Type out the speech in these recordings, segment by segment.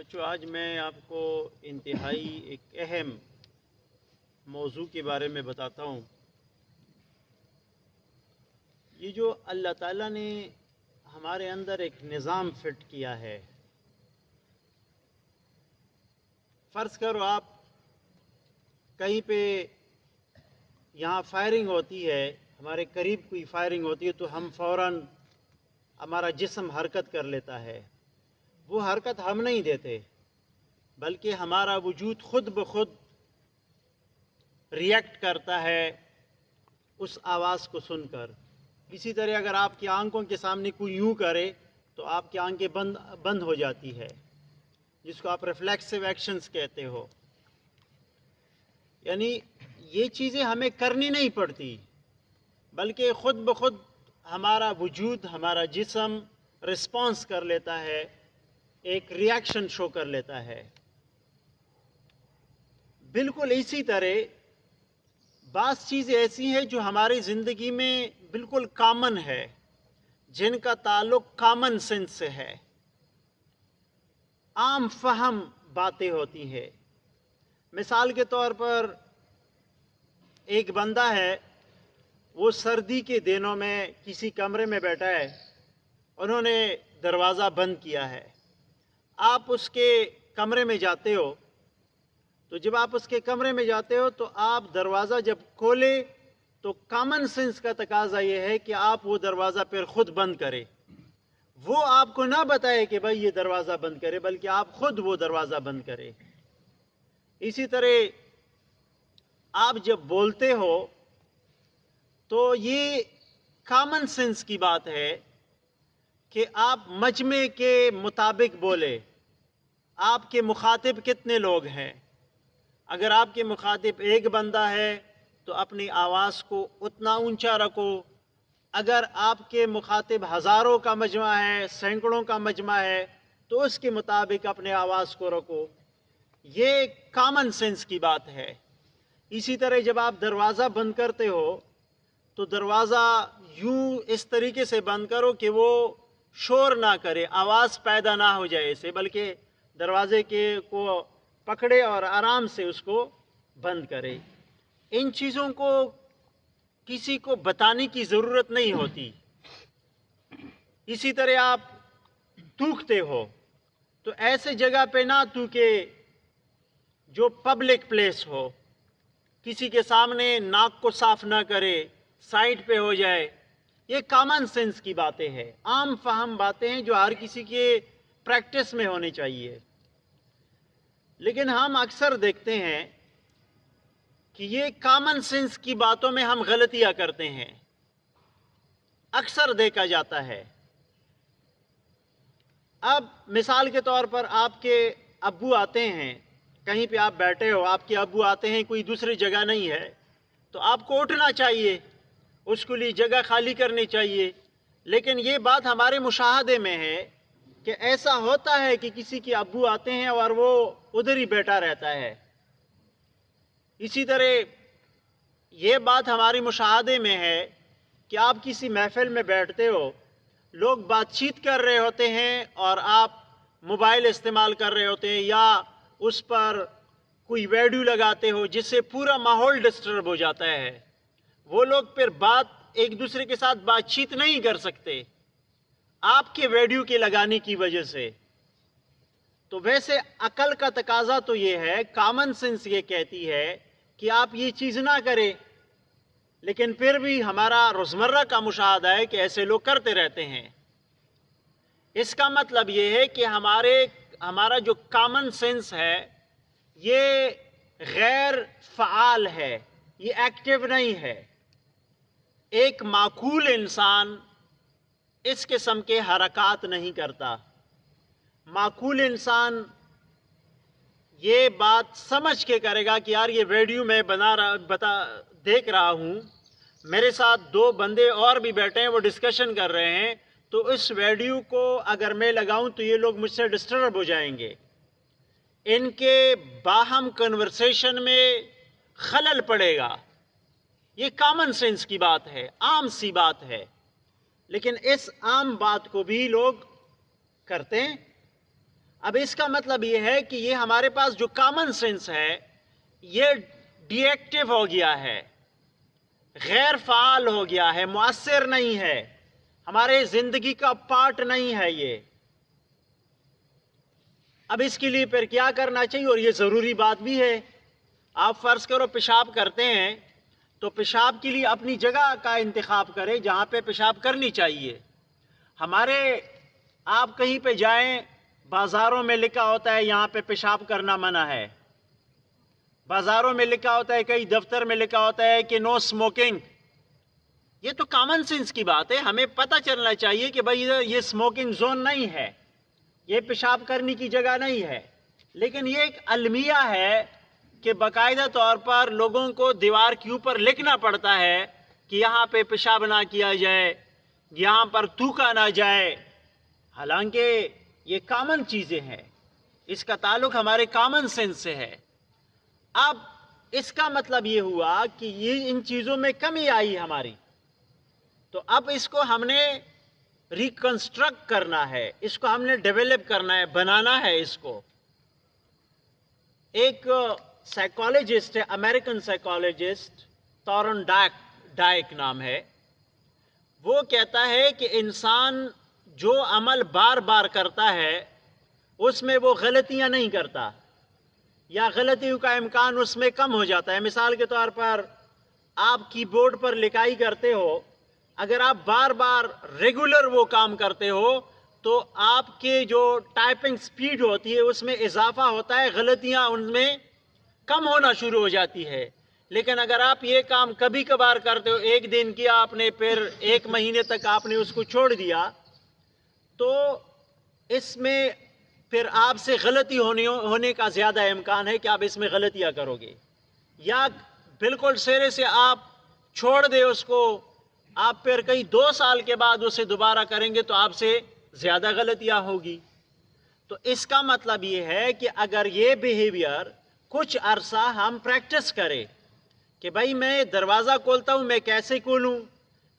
بچوں آج میں آپ کو انتہائی ایک اہم موضوع کے بارے میں بتاتا ہوں۔ یہ جو اللہ تعالیٰ نے ہمارے اندر ایک نظام فٹ کیا ہے، فرض کرو آپ کہیں پہ یہاں فائرنگ ہوتی ہے، ہمارے قریب کوئی فائرنگ ہوتی ہے تو ہم فوراً ہمارا جسم حرکت کر لیتا ہے۔ وہ حرکت ہم نہیں دیتے بلکہ ہمارا وجود خود بخود ریئیکٹ کرتا ہے اس آواز کو سن کر۔ اسی طرح اگر آپ کی آنکھوں کے سامنے کوئی یوں کرے تو آپ کی آنکھیں بند ہو جاتی ہے، جس کو آپ ریفلیکسو ایکشنز کہتے ہو۔ یعنی یہ چیزیں ہمیں کرنی نہیں پڑتی بلکہ خود بخود ہمارا وجود، ہمارا جسم رسپانس کر لیتا ہے، ایک ریاکشن شو کر لیتا ہے۔ بالکل اسی طرح بعض چیزیں ایسی ہیں جو ہماری زندگی میں بالکل کامن ہے، جن کا تعلق کامن سینس سے ہے، عام فہم باتیں ہوتی ہیں۔ مثال کے طور پر ایک بندہ ہے، وہ سردی کے دنوں میں کسی کمرے میں بیٹھا ہے، انہوں نے دروازہ بند کیا ہے۔ آپ اس کے کمرے میں جاتے ہو تو جب آپ اس کے کمرے میں جاتے ہو تو آپ دروازہ جب کھولے تو کامن سینس کا تقاضا یہ ہے کہ آپ وہ دروازہ پھر خود بند کرے۔ وہ آپ کو نہ بتائے کہ بھائی یہ دروازہ بند کرے، بلکہ آپ خود وہ دروازہ بند کرے۔ اسی طرح آپ جب بولتے ہو تو یہ کامن سینس کی بات ہے کہ آپ مجمع کے مطابق بولے۔ آپ کے مخاطب کتنے لوگ ہیں؟ اگر آپ کے مخاطب ایک بندہ ہے تو اپنی آواز کو اتنا اونچا رکھو۔ اگر آپ کے مخاطب ہزاروں کا مجمع ہے، سینکڑوں کا مجمع ہے تو اس کے مطابق اپنے آواز کو رکھو۔ یہ کامن سینس کی بات ہے۔ اسی طرح جب آپ دروازہ بند کرتے ہو تو دروازہ یوں اس طریقے سے بند کرو کہ وہ شور نہ کرے، آواز پیدا نہ ہو جائے اسے، بلکہ دروازے کو پکڑے اور آرام سے اس کو بند کرے۔ ان چیزوں کو کسی کو بتانے کی ضرورت نہیں ہوتی۔ اسی طرح آپ تھوکتے ہو تو ایسے جگہ پہ نہ تھوکے جو پبلک پلیس ہو، کسی کے سامنے ناک کو صاف نہ کرے، سائڈ پہ ہو جائے۔ یہ کامن سینس کی باتیں ہیں، عام فہم باتیں ہیں جو ہر کسی کے پریکٹس میں ہونی چاہیے۔ لیکن ہم اکثر دیکھتے ہیں کہ یہ کامن سینس کی باتوں میں ہم غلطیاں کرتے ہیں، اکثر دیکھا جاتا ہے۔ اب مثال کے طور پر آپ کے ابو آتے ہیں، کہیں پہ آپ بیٹھے ہو، آپ کے ابو آتے ہیں، کوئی دوسری جگہ نہیں ہے تو آپ کو اٹھنا چاہیے، اس کے لیے جگہ خالی کرنی چاہیے۔ لیکن یہ بات ہمارے مشاہدے میں ہے کہ ایسا ہوتا ہے کہ کسی کے ابو آتے ہیں اور وہ ادھر ہی بیٹھا رہتا ہے۔ اسی طرح یہ بات ہماری مشاہدے میں ہے کہ آپ کسی محفل میں بیٹھتے ہو، لوگ بات چیت کر رہے ہوتے ہیں اور آپ موبائل استعمال کر رہے ہوتے ہیں یا اس پر کوئی ویڈیو لگاتے ہو جس سے پورا ماحول ڈسٹرب ہو جاتا ہے۔ وہ لوگ پھر ایک دوسرے کے ساتھ بات چیت نہیں کر سکتے آپ کے ویڈیو کے لگانے کی وجہ سے۔ تو ویسے عقل کا تقاضا تو یہ ہے، کامن سینس یہ کہتی ہے کہ آپ یہ چیز نہ کریں، لیکن پھر بھی ہمارا روزمرہ کا مشاہدہ ہے کہ ایسے لوگ کرتے رہتے ہیں۔ اس کا مطلب یہ ہے کہ ہمارا جو کامن سینس ہے یہ غیر فعال ہے، یہ ایکٹیو نہیں ہے۔ ایک معقول انسان اس قسم کے حرکات نہیں کرتا۔ معقول انسان یہ بات سمجھ کے کرے گا کہ یار یہ ویڈیو میں دیکھ رہا ہوں، میرے ساتھ دو بندے اور بھی بیٹھے ہیں، وہ ڈسکشن کر رہے ہیں، تو اس ویڈیو کو اگر میں لگاؤں تو یہ لوگ مجھ سے ڈسٹرب ہو جائیں گے، ان کے باہم کنورسیشن میں خلل پڑے گا۔ یہ کامن سینس کی بات ہے، عام سی بات ہے، لیکن اس عام بات کو بھی لوگ کرتے ہیں۔ اب اس کا مطلب یہ ہے کہ یہ ہمارے پاس جو کامن سینس ہے یہ ڈی ایکٹیو ہو گیا ہے، غیر فعال ہو گیا ہے، مؤثر نہیں ہے، ہمارے زندگی کا پارٹ نہیں ہے یہ۔ اب اس کے لیے پھر کیا کرنا چاہیے؟ اور یہ ضروری بات بھی ہے۔ آپ فرض کرو پیشاب کرتے ہیں تو پیشاب کے لیے اپنی جگہ کا انتخاب کریں جہاں پہ پیشاب کرنی چاہیے۔ آپ کہیں پہ جائیں، بازاروں میں لکھا ہوتا ہے یہاں پہ پیشاب کرنا منع ہے، بازاروں میں لکھا ہوتا ہے، کئی دفتر میں لکھا ہوتا ہے کہ نو سموکنگ۔ یہ تو کامن سینس کی بات ہے، ہمیں پتہ چلنا چاہیے کہ بھائی یہ سموکنگ زون نہیں ہے، یہ پیشاب کرنے کی جگہ نہیں ہے۔ لیکن یہ ایک المیہ ہے کہ باقاعدہ طور پر لوگوں کو دیوار کے اوپر لکھنا پڑتا ہے کہ یہاں پہ پیشاب نہ کیا جائے، یہاں پر تھوکا نہ جائے، حالانکہ یہ کامن چیزیں ہیں، اس کا تعلق ہمارے کامن سینس سے ہے۔ اب اس کا مطلب یہ ہوا کہ یہ ان چیزوں میں کمی آئی ہماری، تو اب اس کو ہم نے ریکنسٹرکٹ کرنا ہے، اس کو ہم نے ڈیولپ کرنا ہے، بنانا ہے اس کو۔ ایک سائیکالوجسٹ ہے، امریکن سائیکالوجسٹ، تورن ڈائک نام ہے، وہ کہتا ہے کہ انسان جو عمل بار بار کرتا ہے اس میں وہ غلطیاں نہیں کرتا، یا غلطیوں کا امکان اس میں کم ہو جاتا ہے۔ مثال کے طور پر آپ کی بورڈ پر لکھائی کرتے ہو، اگر آپ بار بار ریگولر وہ کام کرتے ہو تو آپ کے جو ٹائپنگ سپیڈ ہوتی ہے اس میں اضافہ ہوتا ہے، غلطیاں ان میں کم ہونا شروع ہو جاتی ہے۔ لیکن اگر آپ یہ کام کبھی کبھار کرتے ہو، ایک دن کیا آپ نے، پھر ایک مہینے تک آپ نے اس کو چھوڑ دیا، تو اس میں پھر آپ سے غلطی ہونے کا زیادہ امکان ہے کہ آپ اس میں غلطیاں کرو گے، یا بالکل سرے سے آپ چھوڑ دے اس کو، آپ پھر کئی 2 سال کے بعد اسے دوبارہ کریں گے تو آپ سے زیادہ غلطیاں ہوگی۔ تو اس کا مطلب یہ ہے کہ اگر یہ بیہیویئر کچھ عرصہ ہم پریکٹس کریں کہ بھائی میں دروازہ کھولتا ہوں میں کیسے کھولوں،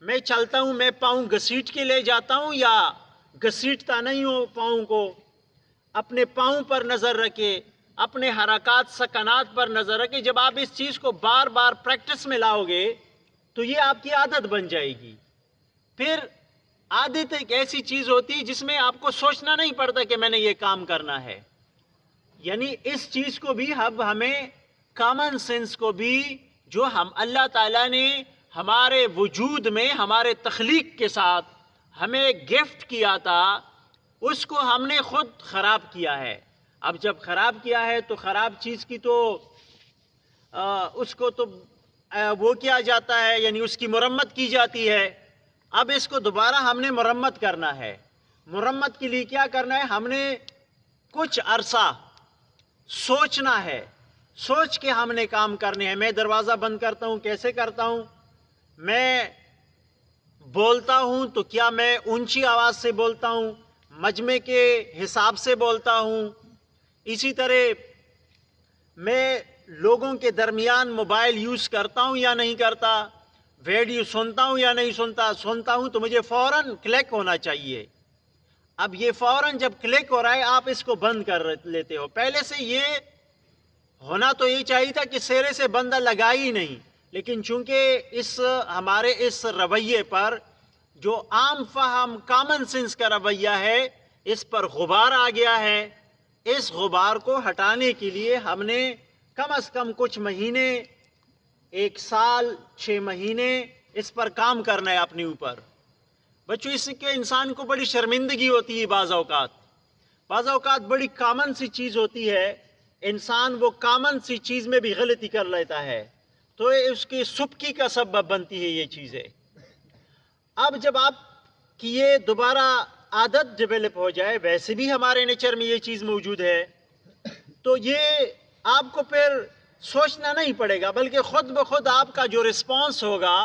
میں چلتا ہوں میں پاؤں گھسیٹ کے لے جاتا ہوں یا گھسیٹتا نہیں ہوں پاؤں کو، اپنے پاؤں پر نظر رکھے، اپنے حرکات سکنات پر نظر رکھے۔ جب آپ اس چیز کو بار بار پریکٹس میں لاؤ گے تو یہ آپ کی عادت بن جائے گی۔ پھر عادت ایک ایسی چیز ہوتی ہے جس میں آپ کو سوچنا نہیں پڑتا کہ میں نے یہ کام کرنا ہے، یعنی اس چیز کو بھی اب ہمیں کامن سینس کو بھی جو ہم اللہ تعالیٰ نے ہمارے وجود میں ہمارے تخلیق کے ساتھ ہمیں گفٹ کیا تھا، اس کو ہم نے خود خراب کیا ہے۔ اب جب خراب کیا ہے تو خراب چیز کی تو اس کو تو وہ کیا جاتا ہے، یعنی اس کی مرمت کی جاتی ہے۔ اب اس کو دوبارہ ہم نے مرمت کرنا ہے۔ مرمت کے لیے کیا کرنا ہے؟ ہم نے کچھ عرصہ سوچنا ہے، سوچ کے ہم نے کام کرنے ہیں۔ میں دروازہ بند کرتا ہوں کیسے کرتا ہوں، میں بولتا ہوں تو کیا میں اونچی آواز سے بولتا ہوں، مجمع کے حساب سے بولتا ہوں، اسی طرح میں لوگوں کے درمیان موبائل یوز کرتا ہوں یا نہیں کرتا، ویڈیو سنتا ہوں یا نہیں سنتا ہوں تو مجھے فوراً کلک ہونا چاہیے۔ اب یہ فوراً جب کلک ہو رہا ہے آپ اس کو بند کر لیتے ہو۔ پہلے سے یہ ہونا تو یہ چاہیے تھا کہ سرے سے بندہ لگا ہی نہیں، لیکن چونکہ ہمارے اس رویے پر جو عام فہم کامن سینس کا رویہ ہے اس پر غبار آ گیا ہے۔ اس غبار کو ہٹانے کے لیے ہم نے کم از کم کچھ مہینے، 1 سال 6 مہینے اس پر کام کرنا ہے اپنے اوپر۔ بچوں، اس کے انسان کو بڑی شرمندگی ہوتی ہے، بعض اوقات بڑی کامن سی چیز ہوتی ہے، انسان وہ کامن سی چیز میں بھی غلطی کر لیتا ہے تو اس کی سبکی کا سبب بنتی ہے یہ چیزیں۔ اب جب آپ کی یہ دوبارہ عادت ڈیولپ ہو جائے، ویسے بھی ہمارے نیچر میں یہ چیز موجود ہے، تو یہ آپ کو پھر سوچنا نہیں پڑے گا، بلکہ خود بخود آپ کا جو رسپانس ہوگا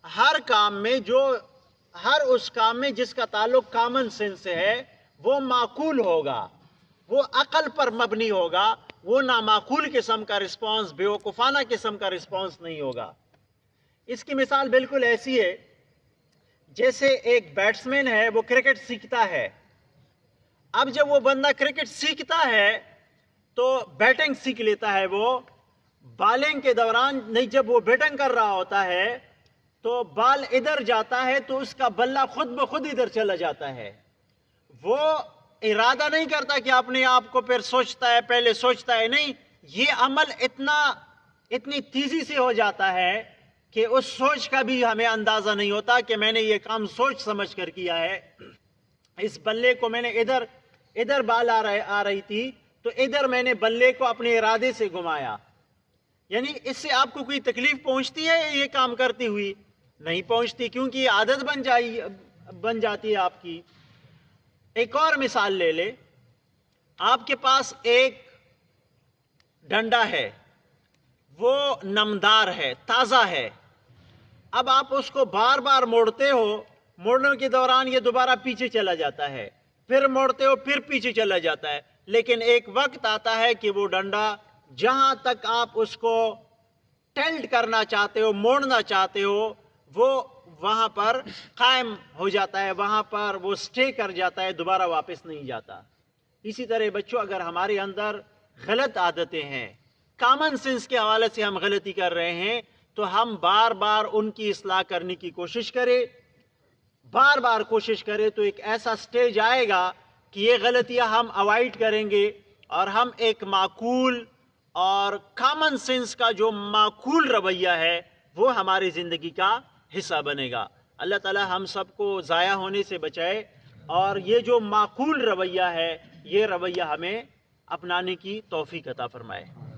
ہر اس کام میں جس کا تعلق کامن سینس سے ہے وہ معقول ہوگا، وہ عقل پر مبنی ہوگا، وہ نامعقول قسم کا رسپانس، بیوقوفانہ قسم کا رسپانس نہیں ہوگا۔ اس کی مثال بالکل ایسی ہے جیسے ایک بیٹسمین ہے، وہ کرکٹ سیکھتا ہے۔ اب جب وہ بندہ کرکٹ سیکھتا ہے تو بیٹنگ سیکھ لیتا ہے، وہ بالنگ کے دوران نہیں، جب وہ بیٹنگ کر رہا ہوتا ہے تو بال ادھر جاتا ہے تو اس کا بلہ خود بخود ادھر چلا جاتا ہے. وہ ارادہ نہیں کرتا کہ اپنے آپ کو پھر سوچتا ہے، پہلے سوچتا ہے، نہیں، یہ عمل اتنی تیزی سے ہو جاتا ہے کہ اس سوچ کا بھی ہمیں اندازہ نہیں ہوتا کہ میں نے یہ کام سوچ سمجھ کر کیا ہے. اس بلے کو میں نے ادھر بال آ رہی تھی تو ادھر میں نے بلے کو اپنے ارادے سے گھمایا. یعنی اس سے آپ کو کوئی تکلیف پہنچتی ہے یہ کام کرتی ہوئی؟ نہیں پہنچتی، کیونکہ یہ عادت بن جاتی ہے آپ کی. ایک اور مثال لے لے، آپ کے پاس ایک ڈنڈا ہے، وہ نمدار ہے، تازہ ہے. اب آپ اس کو بار بار موڑتے ہو، موڑنے کے دوران یہ دوبارہ پیچھے چلا جاتا ہے، پھر موڑتے ہو پھر پیچھے چلا جاتا ہے. لیکن ایک وقت آتا ہے کہ وہ ڈنڈا جہاں تک آپ اس کو ٹلٹ کرنا چاہتے ہو، موڑنا چاہتے ہو، وہ وہاں پر قائم ہو جاتا ہے، وہاں پر وہ سٹے کر جاتا ہے، دوبارہ واپس نہیں جاتا. اسی طرح بچوں، اگر ہمارے اندر غلط عادتیں ہیں، کامن سینس کے حوالے سے ہم غلطی کر رہے ہیں، تو ہم بار بار ان کی اصلاح کرنے کی کوشش کریں، بار بار کوشش کریں، تو ایک ایسا سٹیج آئے گا کہ یہ غلطیاں ہم اوائڈ کریں گے اور ہم ایک معقول اور کامن سینس کا جو معقول رویہ ہے وہ ہماری زندگی کا حصہ بنے گا. اللہ تعالی ہم سب کو ضائع ہونے سے بچائے اور یہ جو معقول رویہ ہے یہ رویہ ہمیں اپنانے کی توفیق عطا فرمائے.